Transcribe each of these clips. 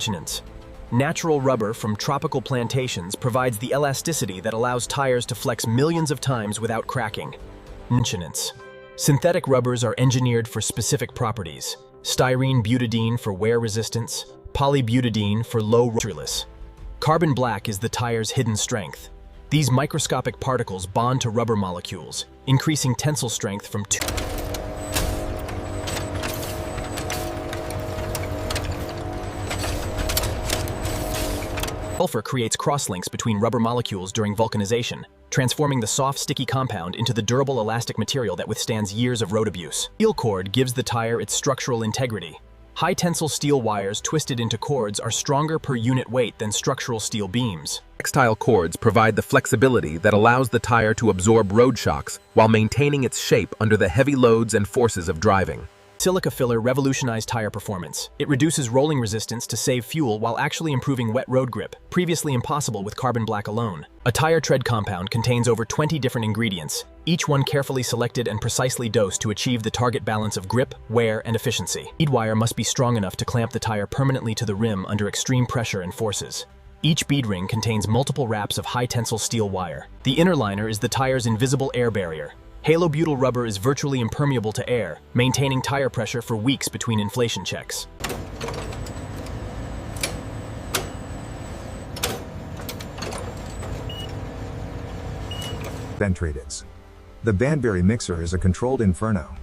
Maintenance. Natural rubber from tropical plantations provides the elasticity that allows tires to flex millions of times without cracking. Maintenance. Synthetic rubbers are engineered for specific properties. Styrene butadiene for wear resistance, polybutadiene for low rotulus. Carbon black is the tire's hidden strength. These microscopic particles bond to rubber molecules, increasing tensile strength from 2. Sulfur creates crosslinks between rubber molecules during vulcanization, transforming the soft, sticky compound into the durable elastic material that withstands years of road abuse. Steel cord gives the tire its structural integrity. High-tensile steel wires twisted into cords are stronger per unit weight than structural steel beams. Textile cords provide the flexibility that allows the tire to absorb road shocks while maintaining its shape under the heavy loads and forces of driving. Silica filler revolutionized tire performance. It reduces rolling resistance to save fuel while actually improving wet road grip, previously impossible with carbon black alone. A tire tread compound contains over 20 different ingredients, each one carefully selected and precisely dosed to achieve the target balance of grip, wear, and efficiency. Bead wire must be strong enough to clamp the tire permanently to the rim under extreme pressure and forces. Each bead ring contains multiple wraps of high-tensile steel wire. The inner liner is the tire's invisible air barrier. Halobutyl rubber is virtually impermeable to air, maintaining tire pressure for weeks between inflation checks. Treatments. The Banbury mixer is a controlled inferno.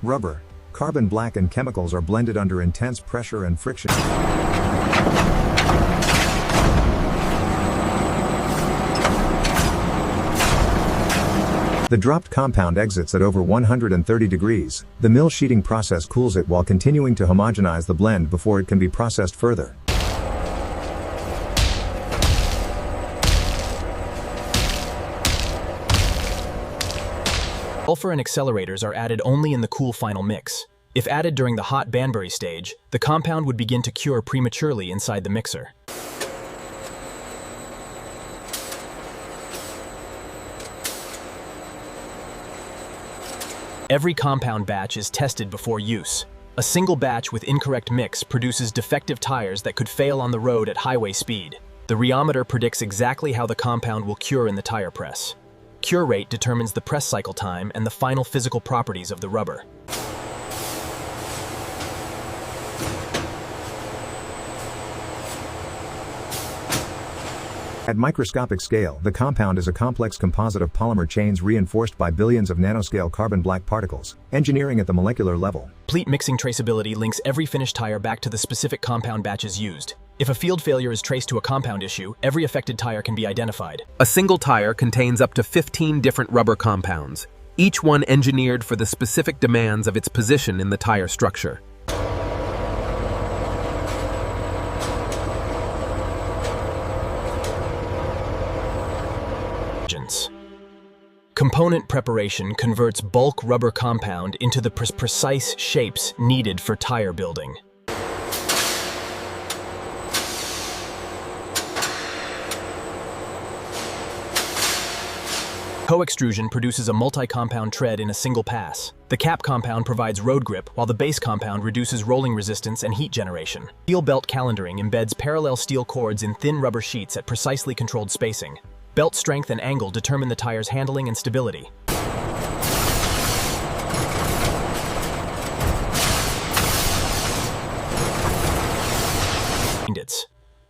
Rubber, carbon black and chemicals are blended under intense pressure and friction. The dropped compound exits at over 130 degrees. The mill sheeting process cools it while continuing to homogenize the blend before it can be processed further. Sulfur and accelerators are added only in the cool final mix. If added during the hot Banbury stage, the compound would begin to cure prematurely inside the mixer. Every compound batch is tested before use. A single batch with incorrect mix produces defective tires that could fail on the road at highway speed. The rheometer predicts exactly how the compound will cure in the tire press. Cure rate determines the press cycle time and the final physical properties of the rubber. At microscopic scale, the compound is a complex composite of polymer chains reinforced by billions of nanoscale carbon black particles. Engineering at the molecular level. Complete mixing traceability links every finished tire back to the specific compound batches used. If a field failure is traced to a compound issue, every affected tire can be identified. A single tire contains up to 15 different rubber compounds, each one engineered for the specific demands of its position in the tire structure. Component preparation converts bulk rubber compound into the precise shapes needed for tire building. Co-extrusion produces a multi-compound tread in a single pass. The cap compound provides road grip, while the base compound reduces rolling resistance and heat generation. Steel belt calendering embeds parallel steel cords in thin rubber sheets at precisely controlled spacing. Belt strength and angle determine the tire's handling and stability.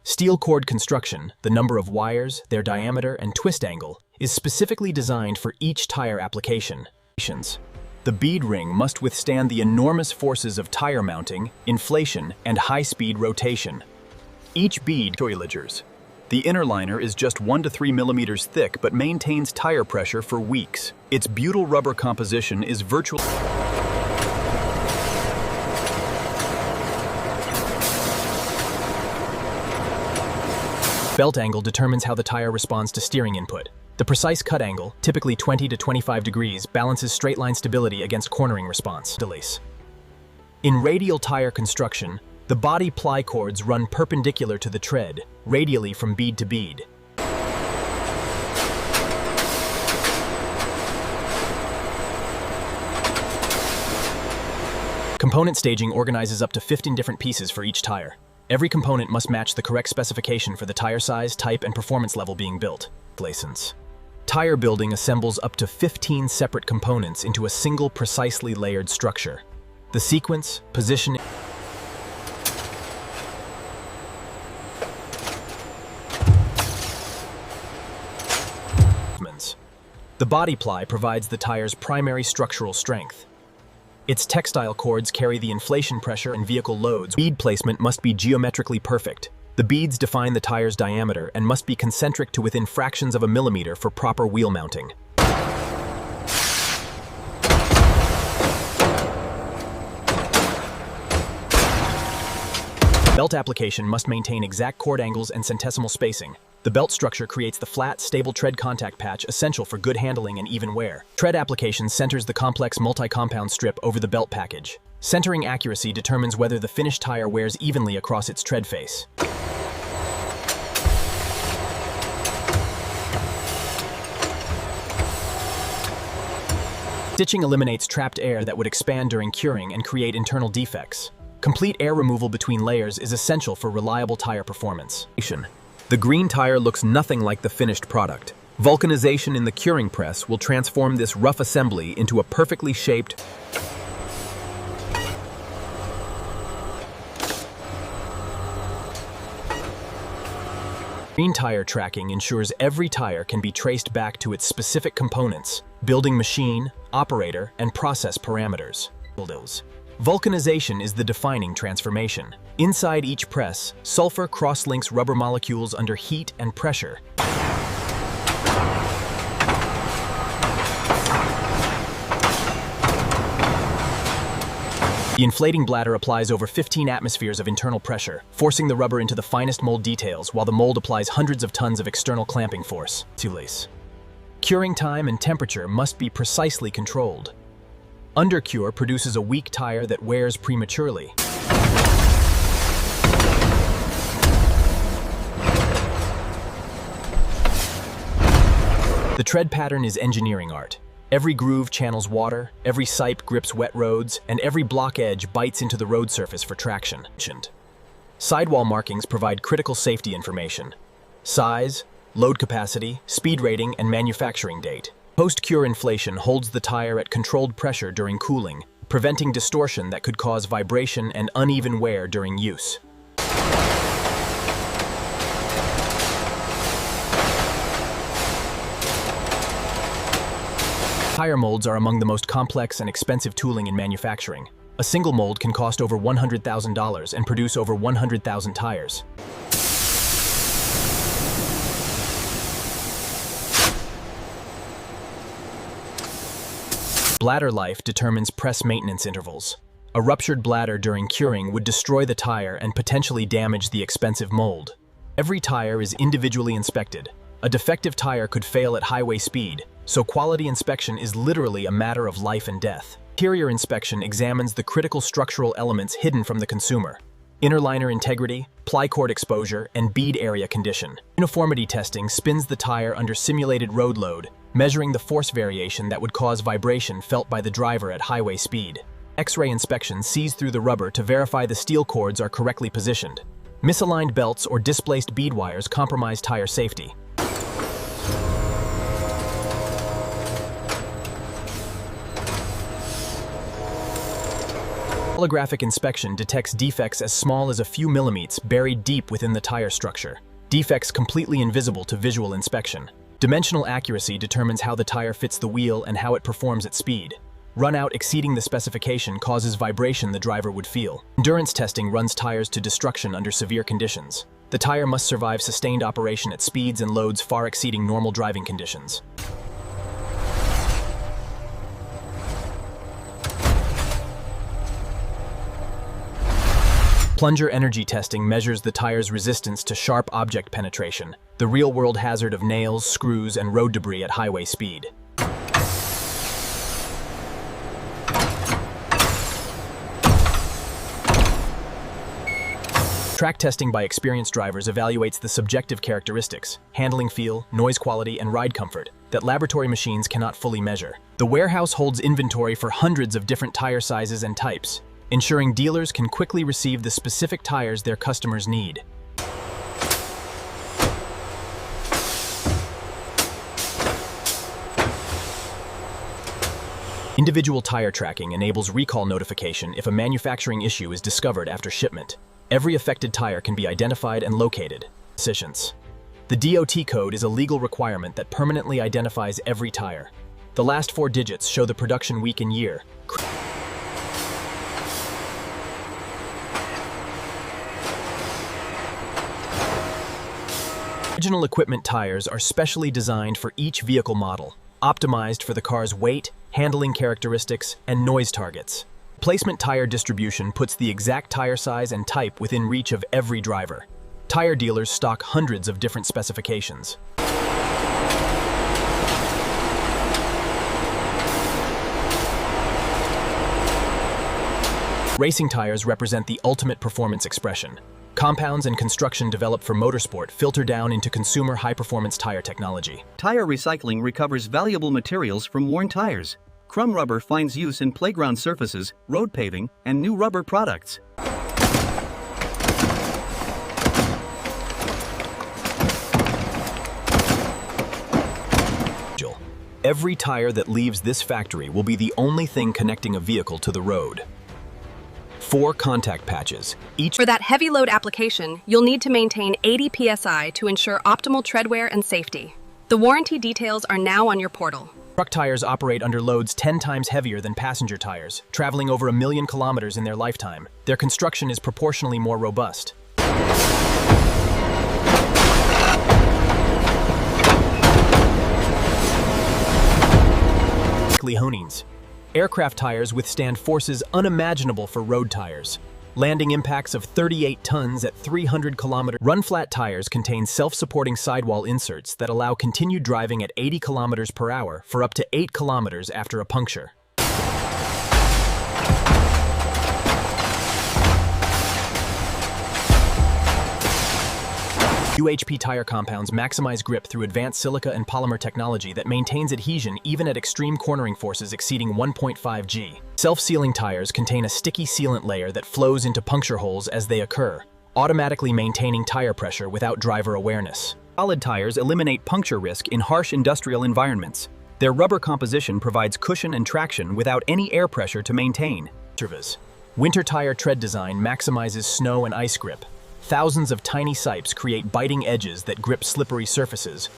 Steel cord construction, the number of wires, their diameter, and twist angle, is specifically designed for each tire application. The bead ring must withstand the enormous forces of tire mounting, inflation, and high-speed rotation. Each bead toiligers. The inner liner is just 1 to 3 millimeters thick but maintains tire pressure for weeks. Its butyl rubber composition is virtually Belt angle determines how the tire responds to steering input. The precise cut angle, typically 20 to 25 degrees, balances straight line stability against cornering response. In radial tire construction, the body ply cords run perpendicular to the tread, radially from bead to bead. Component staging organizes up to 15 different pieces for each tire. Every component must match the correct specification for the tire size, type, and performance level being built. License. Tire building assembles up to 15 separate components into a single precisely layered structure. The sequence, positioning, the body ply provides the tire's primary structural strength. Its textile cords carry the inflation pressure and vehicle loads. Bead placement must be geometrically perfect. The beads define the tire's diameter and must be concentric to within fractions of a millimeter for proper wheel mounting. Belt application must maintain exact cord angles and centesimal spacing. The belt structure creates the flat, stable tread contact patch essential for good handling and even wear. Tread application centers the complex multi-compound strip over the belt package. Centering accuracy determines whether the finished tire wears evenly across its tread face. Stitching eliminates trapped air that would expand during curing and create internal defects. Complete air removal between layers is essential for reliable tire performance. The green tire looks nothing like the finished product. Vulcanization in the curing press will transform this rough assembly into a perfectly shaped, green tire tracking ensures every tire can be traced back to its specific components, building machine, operator, and process parameters. Vulcanization is the defining transformation. Inside each press, sulfur cross-links rubber molecules under heat and pressure. The inflating bladder applies over 15 atmospheres of internal pressure, forcing the rubber into the finest mold details, while the mold applies hundreds of tons of external clamping force. Curing time and temperature must be precisely controlled. Undercure produces a weak tire that wears prematurely. The tread pattern is engineering art. Every groove channels water, every sipe grips wet roads, and every block edge bites into the road surface for traction. Sidewall markings provide critical safety information: size, load capacity, speed rating, and manufacturing date. Post-cure inflation holds the tire at controlled pressure during cooling, preventing distortion that could cause vibration and uneven wear during use. Tire molds are among the most complex and expensive tooling in manufacturing. A single mold can cost over $100,000 and produce over 100,000 tires. Bladder life determines press maintenance intervals. A ruptured bladder during curing would destroy the tire and potentially damage the expensive mold. Every tire is individually inspected. A defective tire could fail at highway speed, so quality inspection is literally a matter of life and death. Interior inspection examines the critical structural elements hidden from the consumer: inner liner integrity, ply cord exposure, and bead area condition. Uniformity testing spins the tire under simulated road load, measuring the force variation that would cause vibration felt by the driver at highway speed. X-ray inspection sees through the rubber to verify the steel cords are correctly positioned. Misaligned belts or displaced bead wires compromise tire safety. Holographic inspection detects defects as small as a few millimeters buried deep within the tire structure. Defects completely invisible to visual inspection. Dimensional accuracy determines how the tire fits the wheel and how it performs at speed. Runout exceeding the specification causes vibration the driver would feel. Endurance testing runs tires to destruction under severe conditions. The tire must survive sustained operation at speeds and loads far exceeding normal driving conditions. Plunger energy testing measures the tire's resistance to sharp object penetration, the real-world hazard of nails, screws, and road debris at highway speed. Track testing by experienced drivers evaluates the subjective characteristics, handling feel, noise quality, and ride comfort that laboratory machines cannot fully measure. The warehouse holds inventory for hundreds of different tire sizes and types. ensuring dealers can quickly receive the specific tires their customers need. Individual tire tracking enables recall notification if a manufacturing issue is discovered after shipment. Every affected tire can be identified and located. Decisions. The DOT code is a legal requirement that permanently identifies every tire. The last 4 digits show the production week and year. Original equipment tires are specially designed for each vehicle model, optimized for the car's weight, handling characteristics, and noise targets. Replacement tire distribution puts the exact tire size and type within reach of every driver. Tire dealers stock hundreds of different specifications. Racing tires represent the ultimate performance expression. Compounds and construction developed for motorsport filter down into consumer high-performance tire technology. Tire recycling recovers valuable materials from worn tires. Crumb rubber finds use in playground surfaces, road paving, and new rubber products. Every tire that leaves this factory will be the only thing connecting a vehicle to the road. 4 contact patches, each. For that heavy load application, you'll need to maintain 80 psi to ensure optimal tread wear and safety. The warranty details are now on your portal. Truck tires operate under loads 10 times heavier than passenger tires, traveling over 1 million kilometers in their lifetime. Their construction is proportionally more robust. Honings. Aircraft tires withstand forces unimaginable for road tires. Landing impacts of 38 tons at 300 kilometers. Run-flat tires contain self-supporting sidewall inserts that allow continued driving at 80 kilometers per hour for up to 8 kilometers after a puncture. UHP tire compounds maximize grip through advanced silica and polymer technology that maintains adhesion even at extreme cornering forces exceeding 1.5 G. Self-sealing tires contain a sticky sealant layer that flows into puncture holes as they occur, automatically maintaining tire pressure without driver awareness. Solid tires eliminate puncture risk in harsh industrial environments. Their rubber composition provides cushion and traction without any air pressure to maintain. Winter tire tread design maximizes snow and ice grip. Thousands of tiny sipes create biting edges that grip slippery surfaces.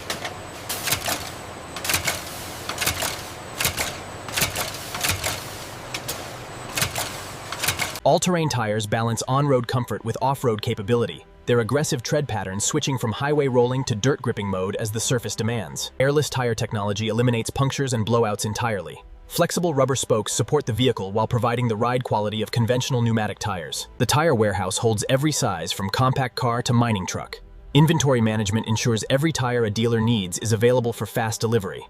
All-terrain tires balance on-road comfort with off-road capability, their aggressive tread patterns switching from highway rolling to dirt gripping mode as the surface demands. Airless tire technology eliminates punctures and blowouts entirely. Flexible rubber spokes support the vehicle while providing the ride quality of conventional pneumatic tires. The tire warehouse holds every size from compact car to mining truck. Inventory management ensures every tire a dealer needs is available for fast delivery.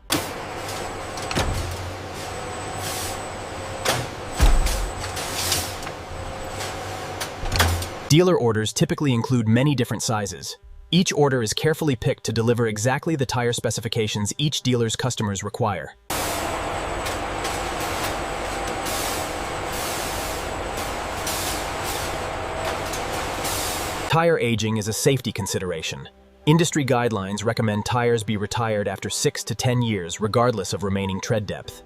Dealer orders typically include many different sizes. Each order is carefully picked to deliver exactly the tire specifications each dealer's customers require. Tire aging is a safety consideration. Industry guidelines recommend tires be retired after 6 to 10 years regardless of remaining tread depth.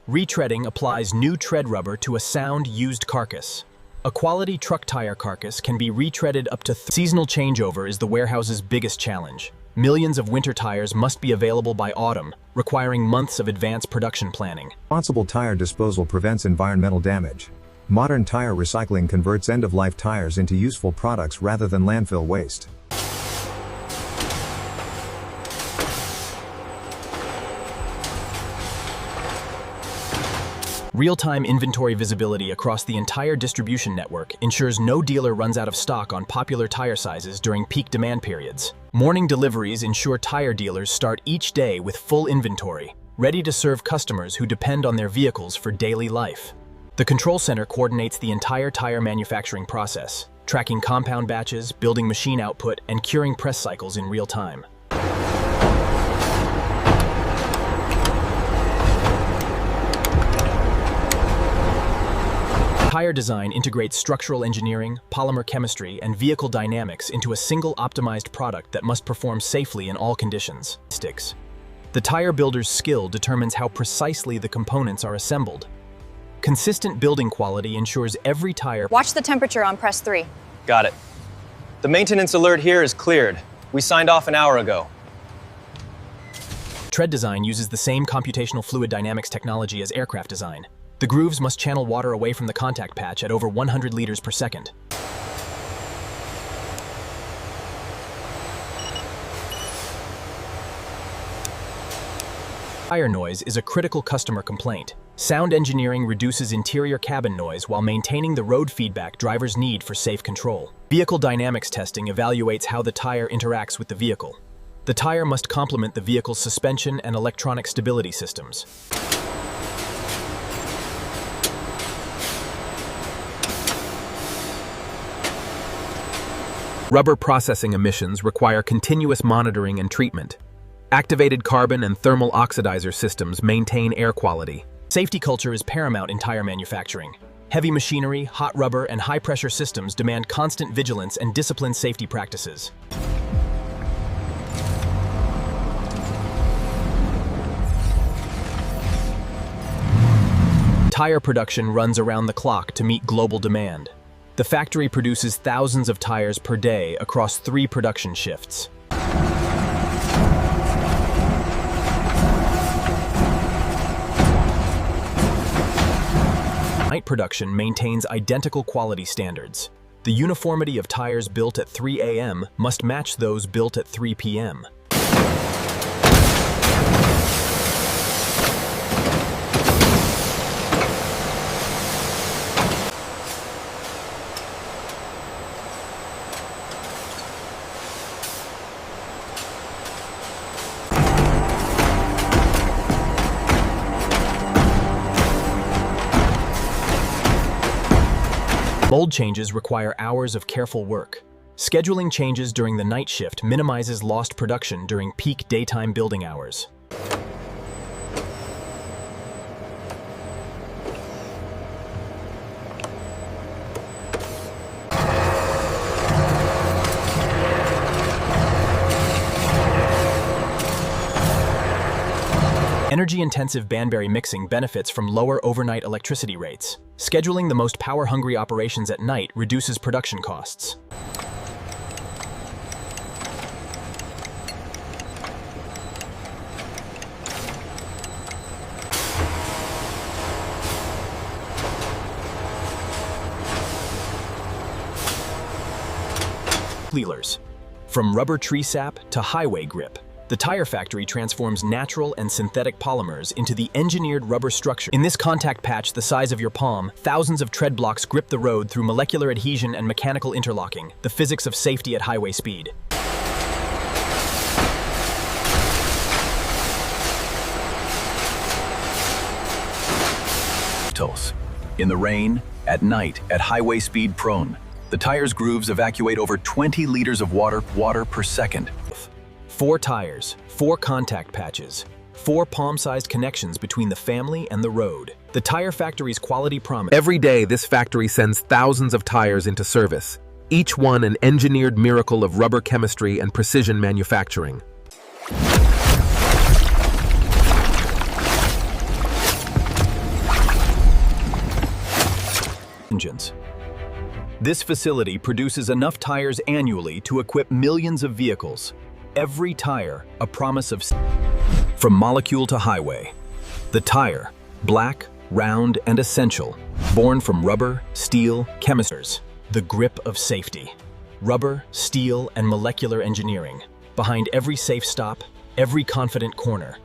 Retreading applies new tread rubber to a sound used carcass. A quality truck tire carcass can be retreaded up to seasonal changeover is the warehouse's biggest challenge. Millions of winter tires must be available by autumn, requiring months of advanced production planning. Responsible tire disposal prevents environmental damage. Modern tire recycling converts end-of-life tires into useful products rather than landfill waste. Real-time inventory visibility across the entire distribution network ensures no dealer runs out of stock on popular tire sizes during peak demand periods. Morning deliveries ensure tire dealers start each day with full inventory, ready to serve customers who depend on their vehicles for daily life. The control center coordinates the entire tire manufacturing process, tracking compound batches, building machine output, and curing press cycles in real time. tire design integrates structural engineering, polymer chemistry, and vehicle dynamics into a single optimized product that must perform safely in all conditions. The tire builder's skill determines how precisely the components are assembled. Consistent building quality ensures every tire. Watch the temperature on press 3. Got it. The maintenance alert here is cleared. We signed off an hour ago. Tread design uses the same computational fluid dynamics technology as aircraft design. The grooves must channel water away from the contact patch at over 100 liters per second. Tire noise is a critical customer complaint. Sound engineering reduces interior cabin noise while maintaining the road feedback drivers need for safe control. Vehicle dynamics testing evaluates how the tire interacts with the vehicle. The tire must complement the vehicle's suspension and electronic stability systems. Rubber processing emissions require continuous monitoring and treatment. Activated carbon and thermal oxidizer systems maintain air quality. Safety culture is paramount in tire manufacturing. Heavy machinery, hot rubber, and high-pressure systems demand constant vigilance and disciplined safety practices. Tire production runs around the clock to meet global demand. The factory produces thousands of tires per day across 3 production shifts. Night production maintains identical quality standards. The uniformity of tires built at 3 a.m. must match those built at 3 p.m. Mold changes require hours of careful work. Scheduling changes during the night shift minimizes lost production during peak daytime building hours. Energy-intensive Banbury mixing benefits from lower overnight electricity rates. Scheduling the most power-hungry operations at night reduces production costs. Leelers. From rubber tree sap to highway grip, the tire factory transforms natural and synthetic polymers into the engineered rubber structure. In this contact patch the size of your palm, thousands of tread blocks grip the road through molecular adhesion and mechanical interlocking, the physics of safety at highway speed. In the rain, at night, at highway speed prone, the tire's grooves evacuate over 20 liters of water per second. 4 tires, 4 contact patches, 4 palm-sized connections between the family and the road. The tire factory's quality promise. Every day, this factory sends thousands of tires into service, each one an engineered miracle of rubber chemistry and precision manufacturing. Engines. This facility produces enough tires annually to equip millions of vehicles. Every tire, a promise of... From molecule to highway. The tire, black, round, and essential, born from rubber, steel, chemistries. The grip of safety. Rubber, steel, and molecular engineering. Behind every safe stop, every confident corner.